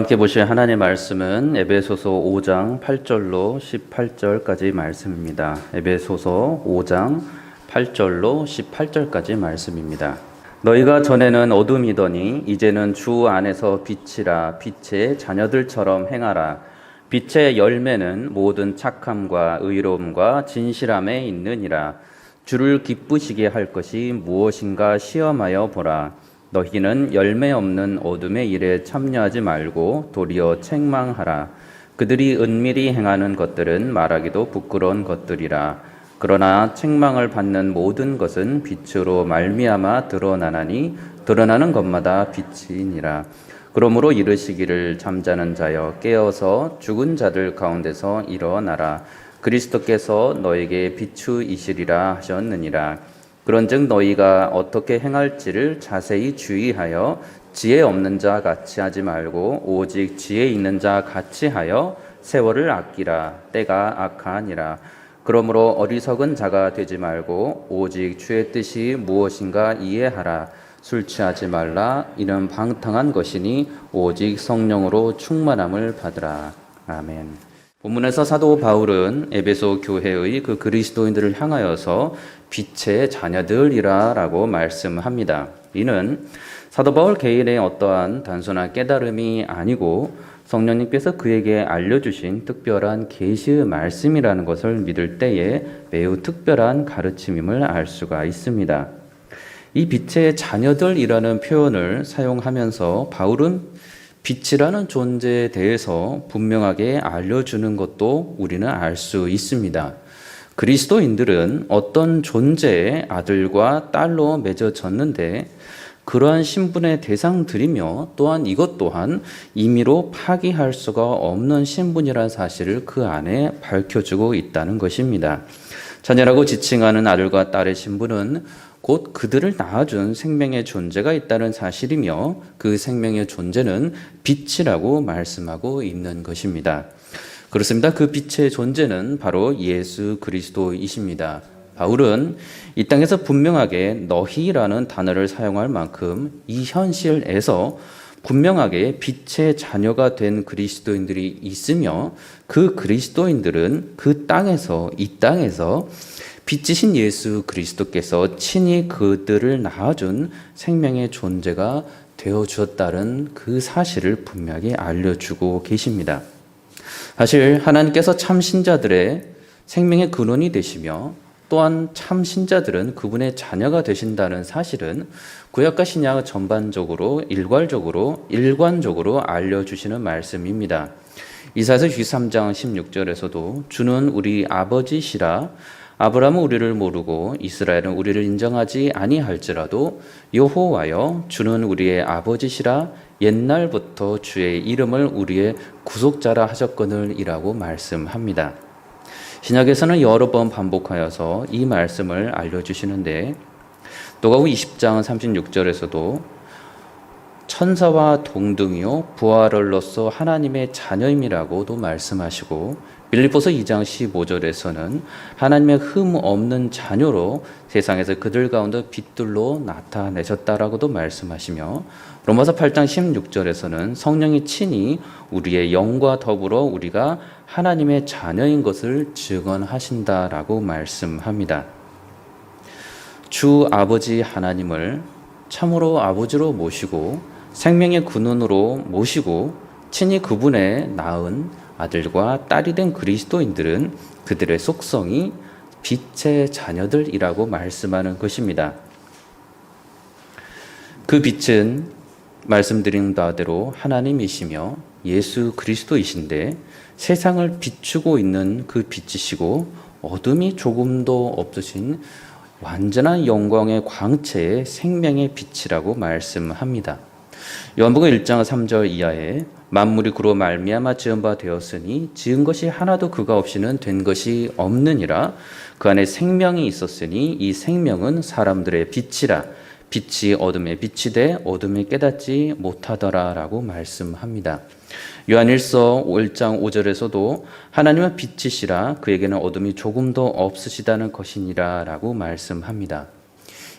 함께 보실 하나님의 말씀은 에베소서 5장 8절로 18절까지 말씀입니다. 에베소서 5장 8절로 18절까지 말씀입니다. 너희가 전에는 어둠이더니 이제는 주 안에서 빛이라. 빛의 자녀들처럼 행하라. 빛의 열매는 모든 착함과 의로움과 진실함에 있느니라. 주를 기쁘시게 할 것이 무엇인가 시험하여 보라. 너희는 열매 없는 어둠의 일에 참여하지 말고 도리어 책망하라. 그들이 은밀히 행하는 것들은 말하기도 부끄러운 것들이라. 그러나 책망을 받는 모든 것은 빛으로 말미암아 드러나나니 드러나는 것마다 빛이니라. 그러므로 이르시기를 잠자는 자여 깨어서 죽은 자들 가운데서 일어나라. 그리스도께서 너에게 비추이시리라 하셨느니라. 그런즉 너희가 어떻게 행할지를 자세히 주의하여 지혜 없는 자 같이 하지 말고 오직 지혜 있는 자 같이 하여 세월을 아끼라. 때가 악하니라. 그러므로 어리석은 자가 되지 말고 오직 주의 뜻이 무엇인가 이해하라. 술 취하지 말라. 이는 방탕한 것이니 오직 성령으로 충만함을 받으라. 아멘. 본문에서 사도 바울은 에베소 교회의 그 그리스도인들을 향하여서 빛의 자녀들이라 라고 말씀합니다. 이는 사도 바울 개인의 어떠한 단순한 깨달음이 아니고 성령님께서 그에게 알려주신 특별한 계시의 말씀이라는 것을 믿을 때에 매우 특별한 가르침임을 알 수가 있습니다. 이 빛의 자녀들이라는 표현을 사용하면서 바울은 빛이라는 존재에 대해서 분명하게 알려주는 것도 우리는 알 수 있습니다. 그리스도인들은 어떤 존재의 아들과 딸로 맺어졌는데 그러한 신분의 대상들이며 또한 이것 또한 임의로 파기할 수가 없는 신분이라는 사실을 그 안에 밝혀주고 있다는 것입니다. 자녀라고 지칭하는 아들과 딸의 신분은 곧 그들을 낳아준 생명의 존재가 있다는 사실이며 그 생명의 존재는 빛이라고 말씀하고 있는 것입니다. 그렇습니다. 그 빛의 존재는 바로 예수 그리스도이십니다. 바울은 이 땅에서 분명하게 너희라는 단어를 사용할 만큼 이 현실에서 분명하게 빛의 자녀가 된 그리스도인들이 있으며 그 그리스도인들은 그 땅에서 이 땅에서 빛이신 예수 그리스도께서 친히 그들을 낳아준 생명의 존재가 되어주었다는 그 사실을 분명히 알려주고 계십니다. 사실 하나님께서 참 신자들의 생명의 근원이 되시며 또한 참 신자들은 그분의 자녀가 되신다는 사실은 구약과 신약 전반적으로 일관적으로 알려주시는 말씀입니다. 이사야서 63장 16절에서도 주는 우리 아버지시라. 아브라함은 우리를 모르고 이스라엘은 우리를 인정하지 아니할지라도 여호와여 주는 우리의 아버지시라. 옛날부터 주의 이름을 우리의 구속자라 하셨거늘이라고 말씀합니다. 신약에서는 여러 번 반복하여서 이 말씀을 알려주시는데 누가복음 20장 36절에서도 천사와 동등이요 부활을로서 하나님의 자녀임이라고도 말씀하시고 빌립보서 2장 15절에서는 하나님의 흠 없는 자녀로 세상에서 그들 가운데 빛들로 나타내셨다라고도 말씀하시며 로마서 8장 16절에서는 성령이 친히 우리의 영과 더불어 우리가 하나님의 자녀인 것을 증언하신다라고 말씀합니다. 주 아버지 하나님을 참으로 아버지로 모시고 생명의 근원으로 모시고 친히 그분의 낳은 아들과 딸이 된 그리스도인들은 그들의 속성이 빛의 자녀들이라고 말씀하는 것입니다. 그 빛은 말씀드린 바대로 하나님이시며 예수 그리스도이신데 세상을 비추고 있는 그 빛이시고 어둠이 조금도 없으신 완전한 영광의 광채의 생명의 빛이라고 말씀합니다. 요한복음 1장 3절 이하에 만물이 그로 말미암아 지은 바 되었으니 지은 것이 하나도 그가 없이는 된 것이 없느니라. 그 안에 생명이 있었으니 이 생명은 사람들의 빛이라. 빛이 어둠에 빛이 돼 어둠이 깨닫지 못하더라 라고 말씀합니다. 요한일서 1장 5절에서도 하나님은 빛이시라. 그에게는 어둠이 조금도 없으시다는 것이니라 라고 말씀합니다.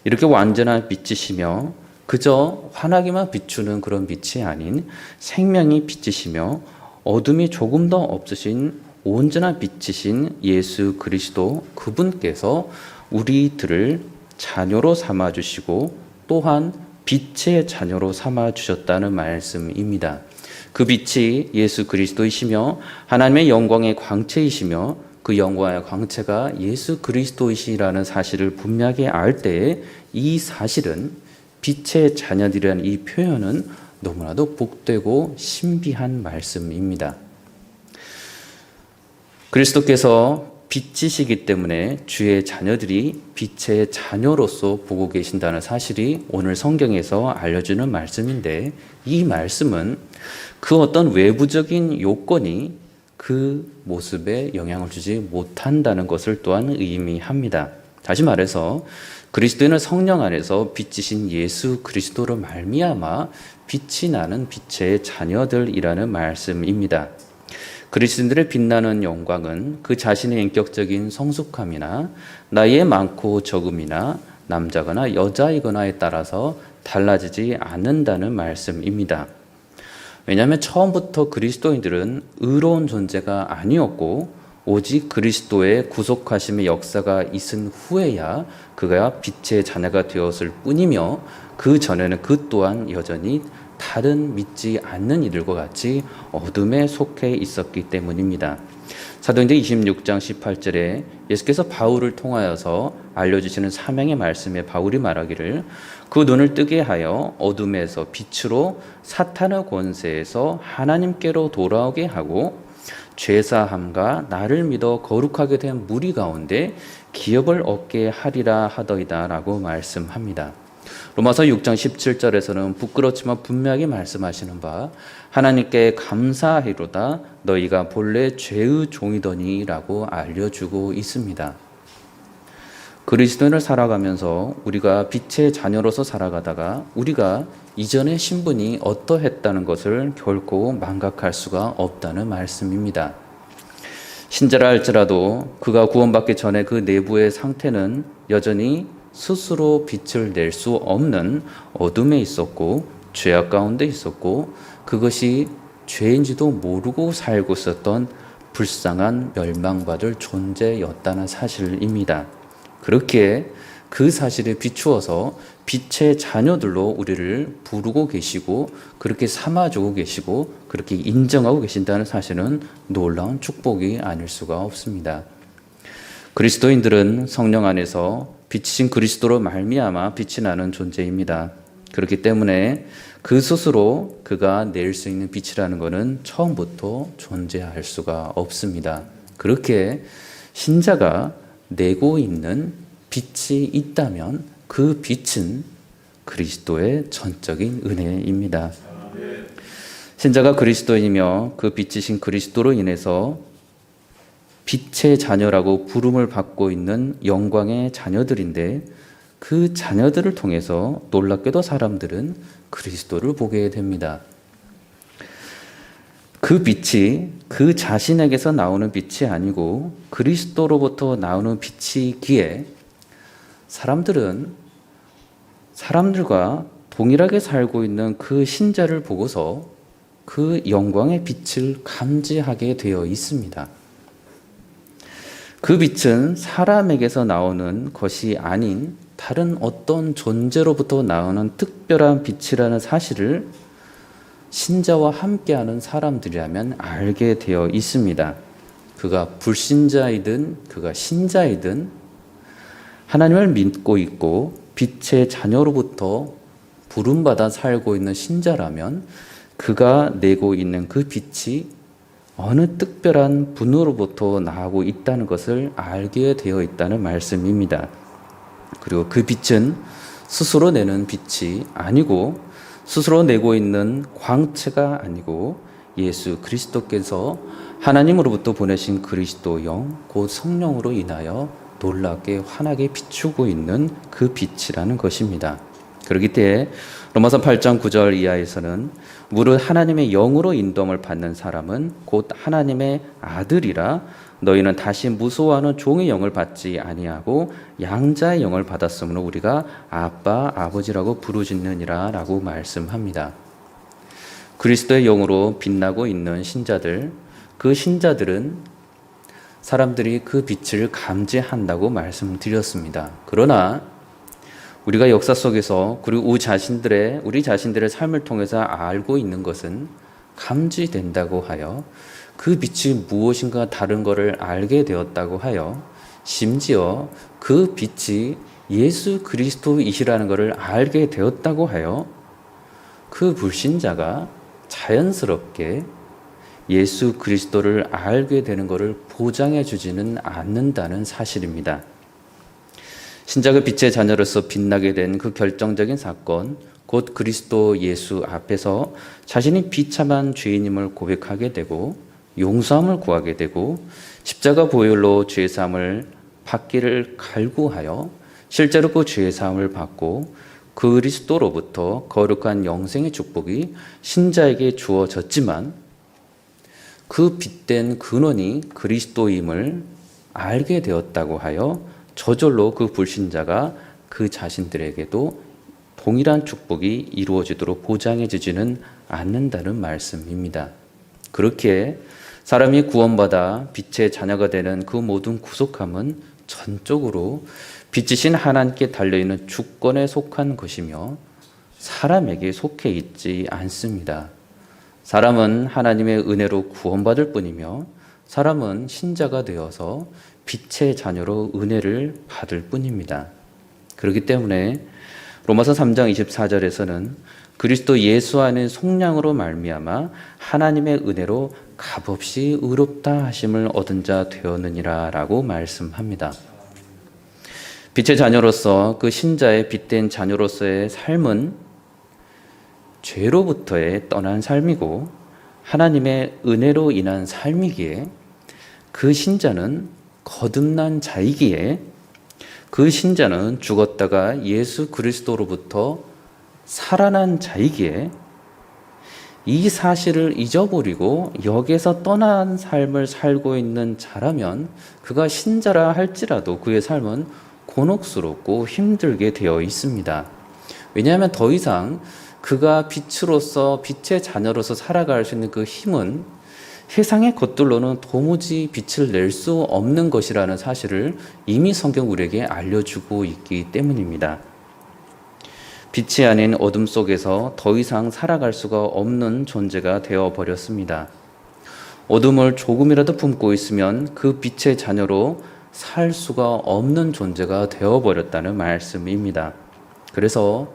이렇게 완전한 빛이시며 그저 환하게만 비추는 그런 빛이 아닌 생명이 빛이시며 어둠이 조금 더 없으신 온전한 빛이신 예수 그리스도 그분께서 우리들을 자녀로 삼아주시고 또한 빛의 자녀로 삼아주셨다는 말씀입니다. 그 빛이 예수 그리스도이시며 하나님의 영광의 광채이시며 그 영광의 광채가 예수 그리스도이시라는 사실을 분명히 알 때에 이 사실은 빛의 자녀들이라는 이 표현은 너무나도 복되고 신비한 말씀입니다. 그리스도께서 빛이시기 때문에 주의 자녀들이 빛의 자녀로서 보고 계신다는 사실이 오늘 성경에서 알려주는 말씀인데, 이 말씀은 그 어떤 외부적인 요건이 그 모습에 영향을 주지 못한다는 것을 또한 의미합니다. 다시 말해서 그리스도인은 성령 안에서 빛이신 예수 그리스도로 말미암아 빛이 나는 빛의 자녀들이라는 말씀입니다. 그리스도인들의 빛나는 영광은 그 자신의 인격적인 성숙함이나 나이의 많고 적음이나 남자거나 여자이거나에 따라서 달라지지 않는다는 말씀입니다. 왜냐하면 처음부터 그리스도인들은 의로운 존재가 아니었고 오직 그리스도의 구속하심의 역사가 있은 후에야 그가 빛의 자녀가 되었을 뿐이며 그 전에는 그 또한 여전히 다른 믿지 않는 이들과 같이 어둠에 속해 있었기 때문입니다. 사도행전 26장 18절에 예수께서 바울을 통하여서 알려주시는 사명의 말씀에 바울이 말하기를 그 눈을 뜨게 하여 어둠에서 빛으로 사탄의 권세에서 하나님께로 돌아오게 하고 죄사함과 나를 믿어 거룩하게 된 무리 가운데 기업을 얻게 하리라 하더이다 라고 말씀합니다. 로마서 6장 17절에서는 부끄럽지만 분명히 말씀하시는 바 하나님께 감사하리로다 너희가 본래 죄의 종이더니 라고 알려주고 있습니다. 그리스도인을 살아가면서 우리가 빛의 자녀로서 살아가다가 우리가 이전의 신분이 어떠했다는 것을 결코 망각할 수가 없다는 말씀입니다. 신자라 할지라도 그가 구원받기 전에 그 내부의 상태는 여전히 스스로 빛을 낼 수 없는 어둠에 있었고 죄악 가운데 있었고 그것이 죄인지도 모르고 살고 있었던 불쌍한 멸망받을 존재였다는 사실입니다. 그렇게 그 사실에 비추어서 빛의 자녀들로 우리를 부르고 계시고 그렇게 삼아주고 계시고 그렇게 인정하고 계신다는 사실은 놀라운 축복이 아닐 수가 없습니다. 그리스도인들은 성령 안에서 빛이신 그리스도로 말미암아 빛이 나는 존재입니다. 그렇기 때문에 그 스스로 그가 낼 수 있는 빛이라는 것은 처음부터 존재할 수가 없습니다. 그렇게 신자가 내고 있는 빛이 있다면 그 빛은 그리스도의 전적인 은혜입니다. 신자가 그리스도이며 그 빛이신 그리스도로 인해서 빛의 자녀라고 부름을 받고 있는 영광의 자녀들인데 그 자녀들을 통해서 놀랍게도 사람들은 그리스도를 보게 됩니다. 그 빛이 그 자신에게서 나오는 빛이 아니고 그리스도로부터 나오는 빛이기에 사람들은 사람들과 동일하게 살고 있는 그 신자를 보고서 그 영광의 빛을 감지하게 되어 있습니다. 그 빛은 사람에게서 나오는 것이 아닌 다른 어떤 존재로부터 나오는 특별한 빛이라는 사실을 신자와 함께하는 사람들이라면 알게 되어 있습니다. 그가 불신자이든 그가 신자이든 하나님을 믿고 있고 빛의 자녀로부터 부름받아 살고 있는 신자라면 그가 내고 있는 그 빛이 어느 특별한 분으로부터 나오고 있다는 것을 알게 되어 있다는 말씀입니다. 그리고 그 빛은 스스로 내는 빛이 아니고 스스로 내고 있는 광채가 아니고 예수 그리스도께서 하나님으로부터 보내신 그리스도 영, 곧 성령으로 인하여 놀랍게 환하게 비추고 있는 그 빛이라는 것입니다. 그렇기 때문에 로마서 8장 9절 이하에서는 무릇 하나님의 영으로 인도함을 받는 사람은 곧 하나님의 아들이라. 너희는 다시 무소하는 종의 영을 받지 아니하고 양자의 영을 받았으므로 우리가 아빠 아버지라고 부르짖느니라 라고 말씀합니다. 그리스도의 영으로 빛나고 있는 신자들, 그 신자들은 사람들이 그 빛을 감지한다고 말씀드렸습니다. 그러나 우리가 역사 속에서 그리고 우리 자신들의 삶을 통해서 알고 있는 것은 감지된다고 하여 그 빛이 무엇인가 다른 것을 알게 되었다고 하여 심지어 그 빛이 예수 그리스도이시라는 것을 알게 되었다고 하여 그 불신자가 자연스럽게 예수 그리스도를 알게 되는 것을 보장해 주지는 않는다는 사실입니다. 신자가 빛의 자녀로서 빛나게 된 그 결정적인 사건, 곧 그리스도 예수 앞에서 자신이 비참한 죄인임을 고백하게 되고 용서함을 구하게 되고 십자가 보혈로 죄사함을 받기를 갈구하여 실제로 그 죄사함을 받고 그리스도로부터 거룩한 영생의 축복이 신자에게 주어졌지만 그 빛된 근원이 그리스도임을 알게 되었다고 하여 저절로 그 불신자가 그 자신들에게도 동일한 축복이 이루어지도록 보장해 주지는 않는다는 말씀입니다. 그렇게 사람이 구원받아 빛의 자녀가 되는 그 모든 구속함은 전적으로 빛이신 하나님께 달려있는 주권에 속한 것이며 사람에게 속해 있지 않습니다. 사람은 하나님의 은혜로 구원받을 뿐이며 사람은 신자가 되어서 빛의 자녀로 은혜를 받을 뿐입니다. 그렇기 때문에 로마서 3장 24절에서는 그리스도 예수 안에 속량으로 말미암아 하나님의 은혜로 값없이 의롭다 하심을 얻은 자 되었느니라 라고 말씀합니다. 빛의 자녀로서 그 신자의 빛된 자녀로서의 삶은 죄로부터의 떠난 삶이고 하나님의 은혜로 인한 삶이기에 그 신자는 거듭난 자이기에 그 신자는 죽었다가 예수 그리스도로부터 살아난 자이기에 이 사실을 잊어버리고 여기에서 떠난 삶을 살고 있는 자라면 그가 신자라 할지라도 그의 삶은 곤혹스럽고 힘들게 되어 있습니다. 왜냐하면 더 이상 그가 빛으로서 빛의 자녀로서 살아갈 수 있는 그 힘은 세상의 것들로는 도무지 빛을 낼 수 없는 것이라는 사실을 이미 성경 우리에게 알려주고 있기 때문입니다. 빛이 아닌 어둠 속에서 더 이상 살아갈 수가 없는 존재가 되어버렸습니다. 어둠을 조금이라도 품고 있으면 그 빛의 자녀로 살 수가 없는 존재가 되어버렸다는 말씀입니다. 그래서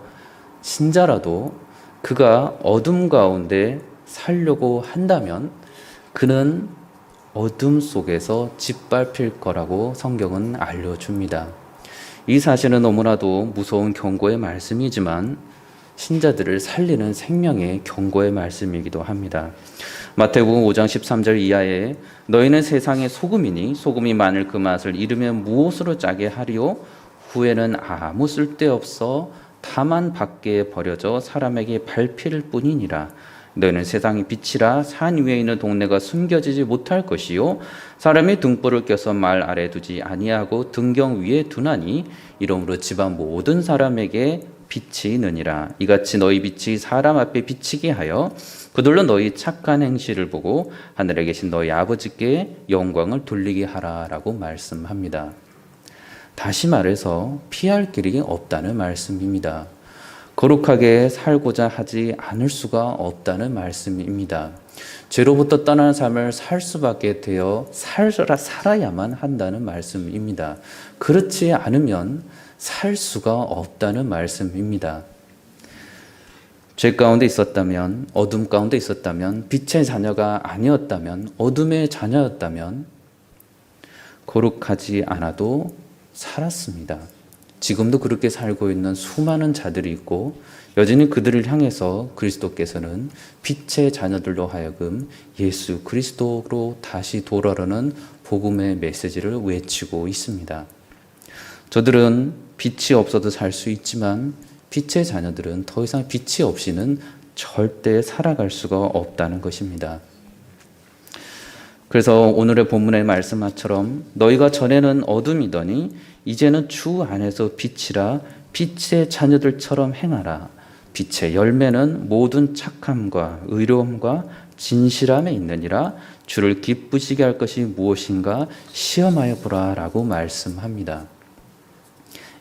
신자라도 그가 어둠 가운데 살려고 한다면 그는 어둠 속에서 짓밟힐 거라고 성경은 알려줍니다. 이 사실은 너무나도 무서운 경고의 말씀이지만 신자들을 살리는 생명의 경고의 말씀이기도 합니다. 마태복음 5장 13절 이하에 너희는 세상의 소금이니 소금이 만일 그 맛을 잃으면 무엇으로 짜게 하리요? 후에는 아무 쓸데없어 다만 밖에 버려져 사람에게 밟힐 뿐이니라. 너희는 세상의 빛이라 산 위에 있는 동네가 숨겨지지 못할 것이요 사람이 등불을 껴서 말 아래 두지 아니하고 등경 위에 두나니 이러므로 집안 모든 사람에게 빛이 있느니라. 이같이 너희 빛이 사람 앞에 비치게 하여 그들로 너희 착한 행실을 보고 하늘에 계신 너희 아버지께 영광을 돌리게 하라라고 말씀합니다. 다시 말해서 피할 길이 없다는 말씀입니다. 거룩하게 살고자 하지 않을 수가 없다는 말씀입니다. 죄로부터 떠나는 삶을 살 수밖에 되어 살아야만 한다는 말씀입니다. 그렇지 않으면 살 수가 없다는 말씀입니다. 죄 가운데 있었다면, 어둠 가운데 있었다면, 빛의 자녀가 아니었다면, 어둠의 자녀였다면 거룩하지 않아도 살았습니다. 지금도 그렇게 살고 있는 수많은 자들이 있고 여전히 그들을 향해서 그리스도께서는 빛의 자녀들로 하여금 예수 그리스도로 다시 돌아오는 복음의 메시지를 외치고 있습니다. 저들은 빛이 없어도 살 수 있지만 빛의 자녀들은 더 이상 빛이 없이는 절대 살아갈 수가 없다는 것입니다. 그래서 오늘의 본문의 말씀처럼 너희가 전에는 어둠이더니 이제는 주 안에서 빛이라 빛의 자녀들처럼 행하라. 빛의 열매는 모든 착함과 의로움과 진실함에 있느니라. 주를 기쁘시게 할 것이 무엇인가 시험하여 보라 라고 말씀합니다.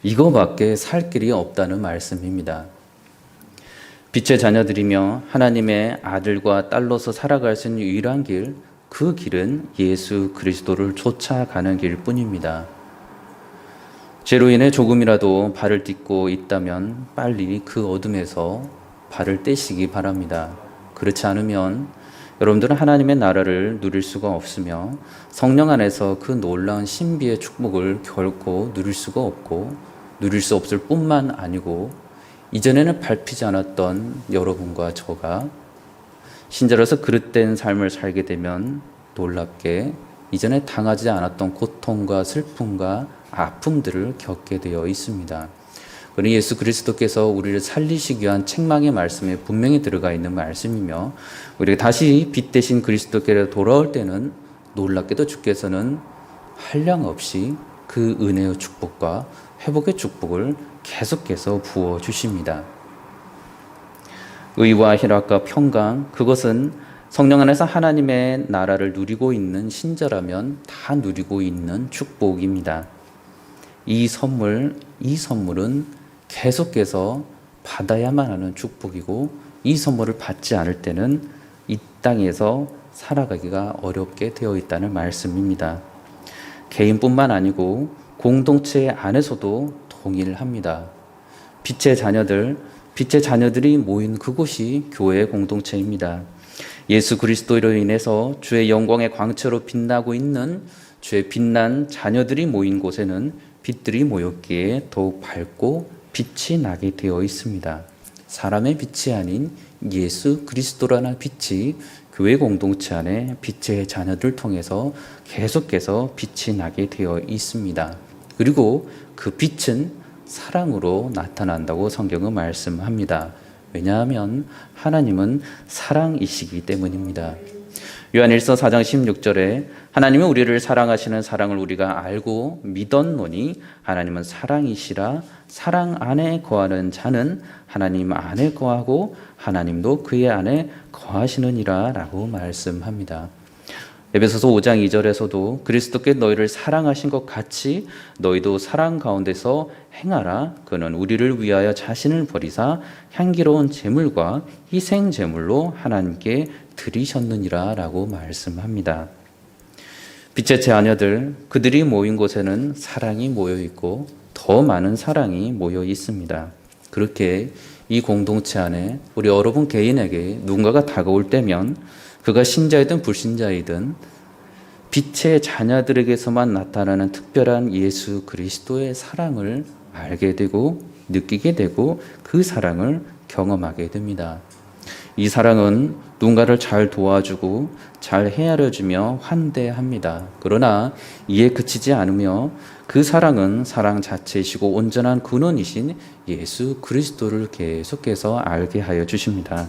이거밖에 살 길이 없다는 말씀입니다. 빛의 자녀들이며 하나님의 아들과 딸로서 살아갈 수 있는 유일한 길, 그 길은 예수 그리스도를 쫓아가는 길뿐입니다. 죄로 인해 조금이라도 발을 딛고 있다면 빨리 그 어둠에서 발을 떼시기 바랍니다. 그렇지 않으면 여러분들은 하나님의 나라를 누릴 수가 없으며 성령 안에서 그 놀라운 신비의 축복을 결코 누릴 수가 없고 누릴 수 없을 뿐만 아니고 이전에는 밟히지 않았던 여러분과 저가 신자로서 그릇된 삶을 살게 되면 놀랍게 이전에 당하지 않았던 고통과 슬픔과 아픔들을 겪게 되어 있습니다. 그러니 예수 그리스도께서 우리를 살리시기 위한 책망의 말씀에 분명히 들어가 있는 말씀이며 우리가 다시 빛 대신 그리스도께로 돌아올 때는 놀랍게도 주께서는 한량없이 그 은혜의 축복과 회복의 축복을 계속해서 부어주십니다. 의와 희락과 평강, 그것은 성령 안에서 하나님의 나라를 누리고 있는 신자라면 다 누리고 있는 축복입니다. 이 선물은 계속해서 받아야만 하는 축복이고 이 선물을 받지 않을 때는 이 땅에서 살아가기가 어렵게 되어 있다는 말씀입니다. 개인뿐만 아니고 공동체 안에서도 동일합니다. 빛의 자녀들이 모인 그곳이 교회의 공동체입니다. 예수 그리스도로 인해서 주의 영광의 광채로 빛나고 있는 주의 빛난 자녀들이 모인 곳에는 빛들이 모였기에 더욱 밝고 빛이 나게 되어 있습니다. 사람의 빛이 아닌 예수 그리스도라는 빛이 교회 공동체 안에 빛의 자녀들 통해서 계속해서 빛이 나게 되어 있습니다. 그리고 그 빛은 사랑으로 나타난다고 성경은 말씀합니다. 왜냐하면 하나님은 사랑이시기 때문입니다. 요한일서 4장 16절에 하나님은 우리를 사랑하시는 사랑을 우리가 알고 믿었노니 하나님은 사랑이시라. 사랑 안에 거하는 자는 하나님 안에 거하고 하나님도 그의 안에 거하시느니라 라고 말씀합니다. 에베소서 5장 2절에서도 그리스도께 너희를 사랑하신 것 같이 너희도 사랑 가운데서 행하라. 그는 우리를 위하여 자신을 버리사 향기로운 제물과 희생 제물로 하나님께 드리셨느니라 라고 말씀합니다. 빛의 자녀들, 그들이 모인 곳에는 사랑이 모여 있고 더 많은 사랑이 모여 있습니다. 그렇게 이 공동체 안에 우리 여러분 개인에게 누군가가 다가올 때면 그가 신자이든 불신자이든 빛의 자녀들에게서만 나타나는 특별한 예수 그리스도의 사랑을 알게 되고 느끼게 되고 그 사랑을 경험하게 됩니다. 이 사랑은 누군가를 잘 도와주고 잘 헤아려주며 환대합니다. 그러나 이에 그치지 않으며 그 사랑은 사랑 자체이시고 온전한 근원이신 예수 그리스도를 계속해서 알게 하여 주십니다.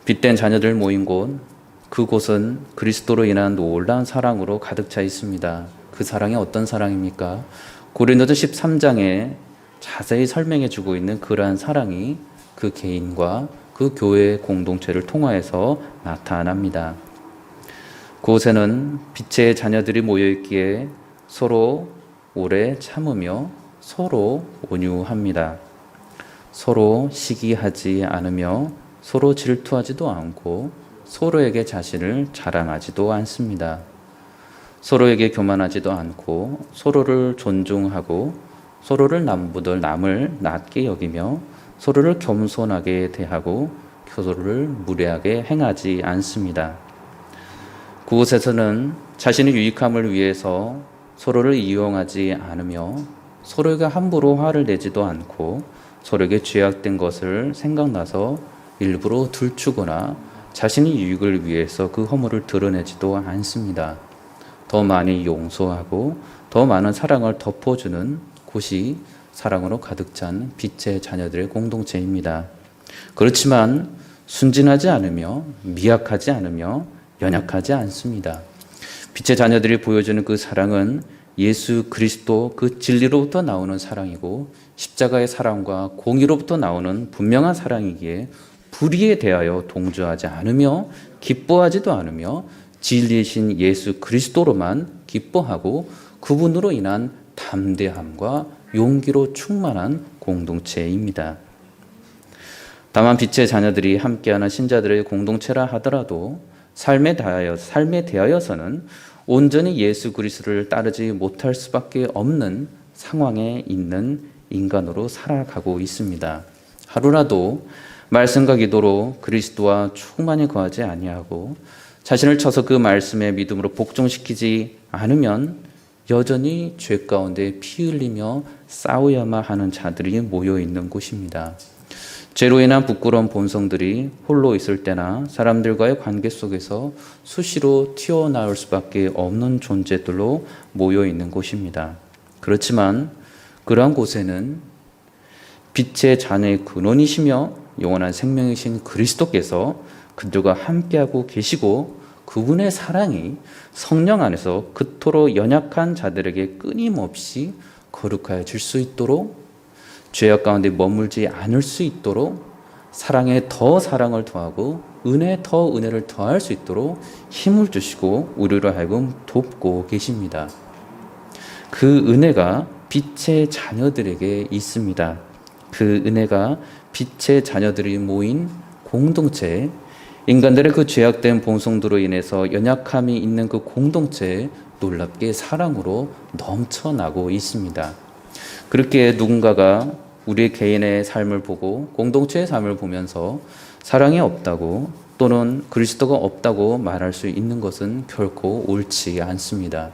빛된 자녀들 모인 곳, 그곳은 그리스도로 인한 놀라운 사랑으로 가득 차 있습니다. 그 사랑이 어떤 사랑입니까? 고린도서 13장에 자세히 설명해 주고 있는 그러한 사랑이 그 개인과 그 교회 공동체를 통하여서 나타납니다. 그곳에는 빛의 자녀들이 모여있기에 서로 오래 참으며 서로 온유합니다. 서로 시기하지 않으며 서로 질투하지도 않고 서로에게 자신을 자랑하지도 않습니다. 서로에게 교만하지도 않고 서로를 존중하고 서로를 남을 낮게 여기며 서로를 겸손하게 대하고 서로를 무례하게 행하지 않습니다. 그곳에서는 자신의 유익함을 위해서 서로를 이용하지 않으며 서로에게 함부로 화를 내지도 않고 서로에게 죄악된 것을 생각나서 일부러 들추거나 자신의 유익을 위해서 그 허물을 드러내지도 않습니다. 더 많이 용서하고 더 많은 사랑을 덮어주는 곳이 사랑으로 가득 찬 빛의 자녀들의 공동체입니다. 그렇지만 순진하지 않으며 미약하지 않으며 연약하지 않습니다. 빛의 자녀들이 보여주는 그 사랑은 예수 그리스도 그 진리로부터 나오는 사랑이고 십자가의 사랑과 공의로부터 나오는 분명한 사랑이기에 불의에 대하여 동조하지 않으며 기뻐하지도 않으며 진리이신 예수 그리스도로만 기뻐하고 그분으로 인한 담대함과 용기로 충만한 공동체입니다. 다만 빛의 자녀들이 함께하는 신자들의 공동체라 하더라도 삶에 대하여서는 온전히 예수 그리스도를 따르지 못할 수밖에 없는 상황에 있는 인간으로 살아가고 있습니다. 하루라도 말씀과 기도로 그리스도와 충만히 거하지 아니하고 자신을 쳐서 그 말씀의 믿음으로 복종시키지 않으면 여전히 죄 가운데 피 흘리며 싸워야만 하는 자들이 모여 있는 곳입니다. 죄로 인한 부끄러운 본성들이 홀로 있을 때나 사람들과의 관계 속에서 수시로 튀어나올 수밖에 없는 존재들로 모여 있는 곳입니다. 그렇지만 그러한 곳에는 빛의 자녀의 근원이시며 영원한 생명이신 그리스도께서 그들과 함께하고 계시고 그분의 사랑이 성령 안에서 그토록 연약한 자들에게 끊임없이 거룩하여질 수 있도록 죄악 가운데 머물지 않을 수 있도록 사랑에 더 사랑을 더하고 은혜에 더 은혜를 더할 수 있도록 힘을 주시고 우리로 하여금 돕고 계십니다. 그 은혜가 빛의 자녀들에게 있습니다. 그 은혜가 빛의 자녀들이 모인 공동체에 인간들의 그 죄악된 본성들로 인해서 연약함이 있는 그 공동체에 놀랍게 사랑으로 넘쳐나고 있습니다. 그렇게 누군가가 우리 개인의 삶을 보고 공동체의 삶을 보면서 사랑이 없다고 또는 그리스도가 없다고 말할 수 있는 것은 결코 옳지 않습니다.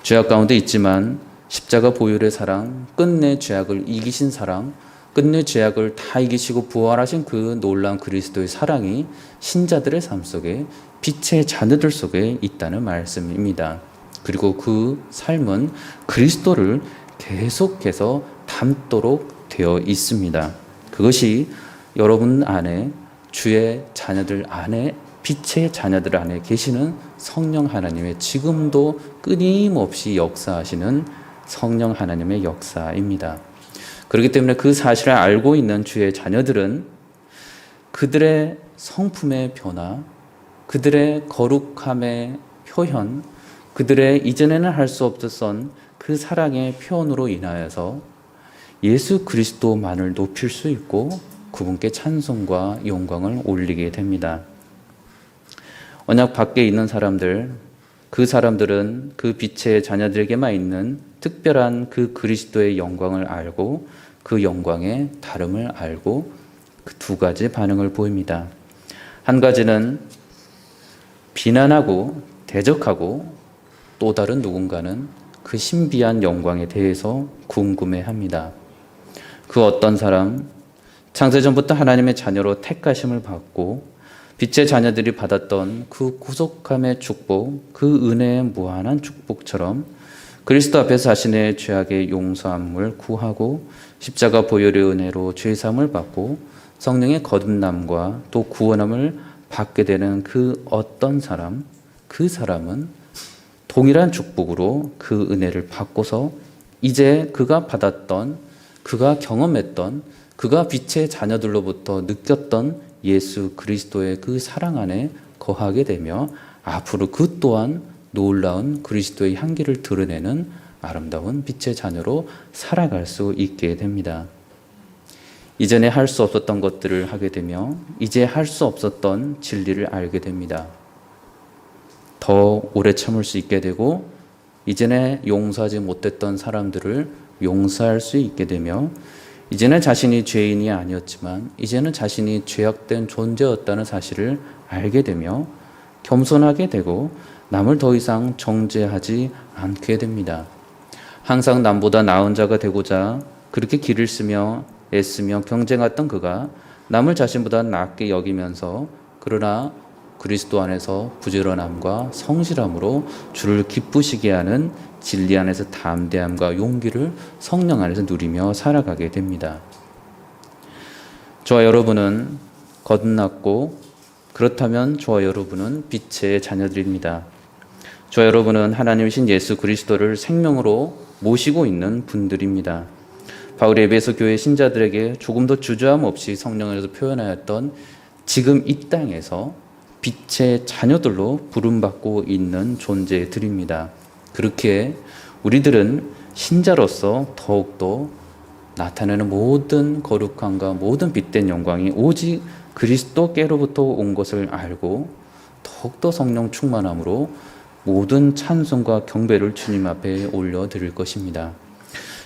죄악 가운데 있지만 십자가 보혈의 사랑, 끝내 죄악을 이기신 사랑, 끝내 죄악을 다 이기시고 부활하신 그 놀라운 그리스도의 사랑이 신자들의 삶 속에 빛의 자녀들 속에 있다는 말씀입니다. 그리고 그 삶은 그리스도를 계속해서 닮도록 되어 있습니다. 그것이 여러분 안에 주의 자녀들 안에 빛의 자녀들 안에 계시는 성령 하나님의 지금도 끊임없이 역사하시는 성령 하나님의 역사입니다. 그렇기 때문에 그 사실을 알고 있는 주의 자녀들은 그들의 성품의 변화, 그들의 거룩함의 표현, 그들의 이전에는 할 수 없었던 그 사랑의 표현으로 인하여서 예수 그리스도만을 높일 수 있고 그분께 찬송과 영광을 올리게 됩니다. 언약 밖에 있는 사람들, 그 사람들은 그 빛의 자녀들에게만 있는 특별한 그 그리스도의 영광을 알고 그 영광의 다름을 알고 그 두 가지 반응을 보입니다. 한 가지는 비난하고 대적하고 또 다른 누군가는 그 신비한 영광에 대해서 궁금해합니다. 그 어떤 사람, 창세전부터 하나님의 자녀로 택하심을 받고 빛의 자녀들이 받았던 그 구속함의 축복, 그 은혜의 무한한 축복처럼 그리스도 앞에서 자신의 죄악의 용서함을 구하고 십자가 보혈의 은혜로 죄사함을 받고 성령의 거듭남과 또 구원함을 받게 되는 그 어떤 사람, 그 사람은 동일한 축복으로 그 은혜를 받고서 이제 그가 받았던, 그가 경험했던, 그가 빛의 자녀들로부터 느꼈던 예수 그리스도의 그 사랑 안에 거하게 되며 앞으로 그 또한 놀라운 그리스도의 향기를 드러내는 아름다운 빛의 자녀로 살아갈 수 있게 됩니다. 이전에 할 수 없었던 것들을 하게 되며 이제 할 수 없었던 진리를 알게 됩니다. 더 오래 참을 수 있게 되고 이전에 용서하지 못했던 사람들을 용서할 수 있게 되며 이제는 자신이 죄인이 아니었지만 이제는 자신이 죄악된 존재였다는 사실을 알게 되며 겸손하게 되고 남을 더 이상 정죄하지 않게 됩니다. 항상 남보다 나은 자가 되고자 그렇게 길을 쓰며 애쓰며 경쟁했던 그가 남을 자신보다 낮게 여기면서 그러나 그리스도 안에서 부지런함과 성실함으로 주를 기쁘시게 하는 진리 안에서 담대함과 용기를 성령 안에서 누리며 살아가게 됩니다. 저와 여러분은 거듭났고 그렇다면 저와 여러분은 빛의 자녀들입니다. 저와 여러분은 하나님이신 예수 그리스도를 생명으로 모시고 있는 분들입니다. 바울이 에베소 교회 신자들에게 조금 더 주저함 없이 성령에서 표현하였던 지금 이 땅에서 빛의 자녀들로 부름받고 있는 존재들입니다. 그렇게 우리들은 신자로서 더욱더 나타내는 모든 거룩함과 모든 빛된 영광이 오직 그리스도께로부터 온 것을 알고 더욱더 성령 충만함으로 모든 찬송과 경배를 주님 앞에 올려드릴 것입니다.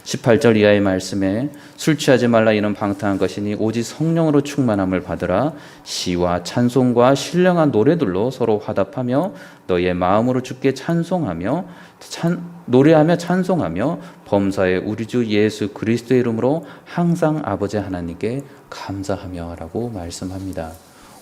18절 이하의 말씀에 술 취하지 말라 이는 방탕한 것이니 오직 성령으로 충만함을 받으라. 시와 찬송과 신령한 노래들로 서로 화답하며 너의 마음으로 주께 찬송하며 노래하며 찬송하며 범사의 우리 주 예수 그리스도의 이름으로 항상 아버지 하나님께 감사하며 라고 말씀합니다.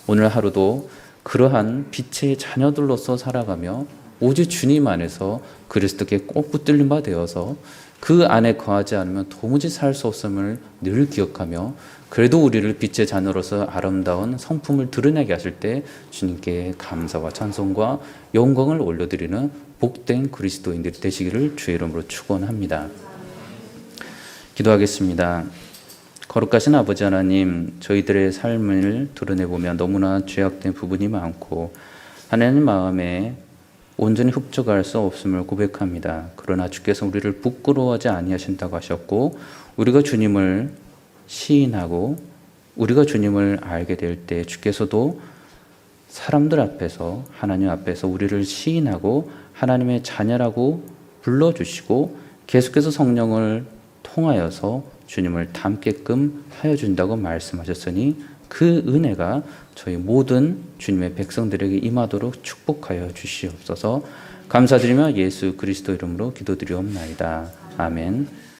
오늘 하루도 그러한 빛의 자녀들로서 살아가며 오직 주님 안에서 그리스도께 꼭 붙들린 바 되어서 그 안에 거하지 않으면 도무지 살 수 없음을 늘 기억하며 그래도 우리를 빛의 자녀로서 아름다운 성품을 드러내게 하실 때 주님께 감사와 찬송과 영광을 올려드리는 복된 그리스도인들이 되시기를 주의 이름으로 축원합니다. 기도하겠습니다. 거룩하신 아버지 하나님, 저희들의 삶을 드러내보면 너무나 죄악된 부분이 많고 하나님 마음에 온전히 흡족할 수 없음을 고백합니다. 그러나 주께서 우리를 부끄러워하지 아니하신다고 하셨고 우리가 주님을 시인하고 우리가 주님을 알게 될 때 주께서도 사람들 앞에서 하나님 앞에서 우리를 시인하고 하나님의 자녀라고 불러주시고 계속해서 성령을 통하여서 주님을 닮게끔 하여 준다고 말씀하셨으니 그 은혜가 저희 모든 주님의 백성들에게 임하도록 축복하여 주시옵소서. 감사드리며 예수 그리스도 이름으로 기도드리옵나이다. 아멘.